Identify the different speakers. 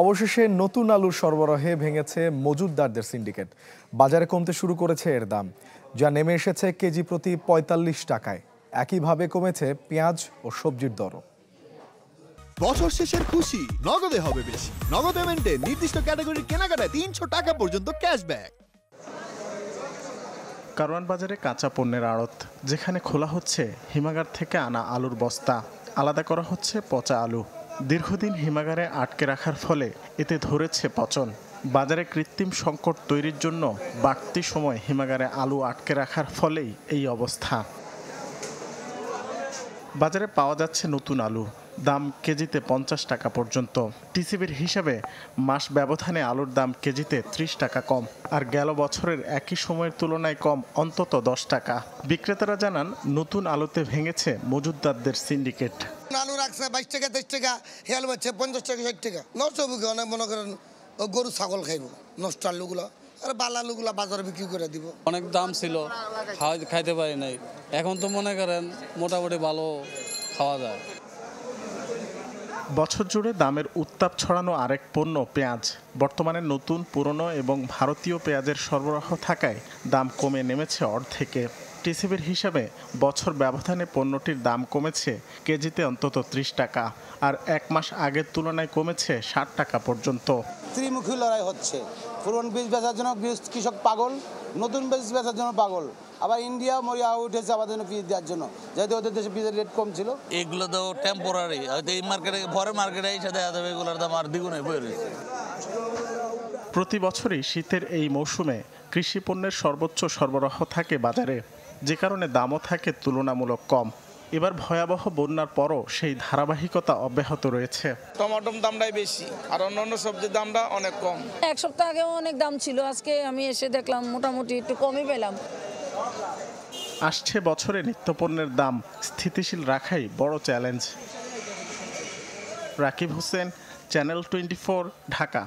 Speaker 1: অবশেষে নতুন আলুর সরবরাহে ভেঙেছে মজুতদারদের সিন্ডিকেট। বাজারে কমতে শুরু করেছে এর দাম, যা নেমে এসেছে কেজি প্রতি ৪৫ টাকায়। একইভাবে কমেছে পেঁয়াজ ও সবজির দরও।
Speaker 2: বছর শেষের খুশি নগদে হবে বেশি। নগদ পেমেন্টে নির্দিষ্ট ক্যাটাগরির কেনাকাটায় ৩০০ টাকা পর্যন্ত ক্যাশব্যাক।
Speaker 3: কারওয়ান বাজারে কাঁচা পণ্যের আড়ত, যেখানে খোলা হচ্ছে হিমাগার থেকে আনা আলুর বস্তা, আলাদা করা হচ্ছে পচা আলু। দীর্ঘদিন হিমাগারে আটকে রাখার ফলে এতে ধরেছে পচন। বাজারে কৃত্রিম সংকট তৈরির জন্য বাড়তি সময় হিমাগারে আলু আটকে রাখার ফলেই এই অবস্থা। বাজারে পাওয়া যাচ্ছে নতুন আলু, দাম কেজিতে ৫০ টাকা পর্যন্ত। টিসিবির হিসাবে মাস ব্যবধানে আলুর দাম কেজিতে ৩০ টাকা কম, আর গেল বছরের একই সময়ের তুলনায় কম অন্তত ১০ টাকা। বিক্রেতারা জানান, নতুন আলুতে ভেঙেছে মজুতদারদের সিন্ডিকেট।
Speaker 4: আলু রাখছে ২২ টাকা ২৩ টাকা, হেয়াল হচ্ছে ৫০ টাকা ৬০ টাকা। নষ্ট হবে, অনেক মনে করেন গরু ছাগল খাইব নষ্ট আলুগুলো, আর বালা আলুগুলো বাজারে বিক্রি করে দিব।
Speaker 5: অনেক দাম ছিল, খাইতে পারি নাই। এখন তো মনে করেন মোটামুটি ভালো খাওয়া যায়।
Speaker 3: বছর জুড়ে দামের উত্তাপ ছড়ানো আরেক পণ্য পেঁয়াজ। বর্তমানে নতুন, পুরনো এবং ভারতীয় পেঁয়াজের সরবরাহ থাকায় দাম কমে নেমেছে অর্ধেকে। টিসিবির হিসাবে বছর ব্যবধানে পণ্যটির দাম কমেছে কেজিতে অন্তত ৩০ টাকা, আর এক মাস আগের তুলনায় কমেছে ৬০ টাকা পর্যন্ত।
Speaker 6: ত্রিমুখী লড়াই হচ্ছে। পুরনো বীজ বেচার জন্য কৃষক পাগল, নতুন বীজ বেচার জন্য পাগল। আবার ইন্ডিয়া মরিয়া উঠেছে আমাদের বীজ দেওয়ার জন্য, যেহেতু ওদের দেশে বীজের রেট কম ছিল।
Speaker 7: এগুলো তো টেম্পোরারি, হয়তো এই মার্কেটে পরে মার্কেটে এসে দেখা যাবে এগুলোর দাম আর দ্বিগুণে বেড়ে রয়েছে।
Speaker 3: প্রতি বছরই শীতের এই মৌসুমে কৃষি পণ্যের সর্বোচ্চ সরবরাহ থাকে বাজারে, যে কারণে দামও থাকে তুলনামূলক কম। এবার ভয়াবহ বন্যার পরও সেই ধারাবাহিকতা অব্যাহত রয়েছে।
Speaker 8: টমেটোর দামটাই বেশি, আর অন্যান্য সবজির দামটা অনেক কম।
Speaker 9: এক সপ্তাহ আগেও অনেক দাম ছিল, আজকে আমি এসে দেখলাম মোটামুটি একটু কমই পেলাম।
Speaker 3: আসছে বছরে নিত্যপণ্যের দাম স্থিতিশীল রাখাই বড় চ্যালেঞ্জ। রাকিব হোসেন, চ্যানেল 24, ঢাকা।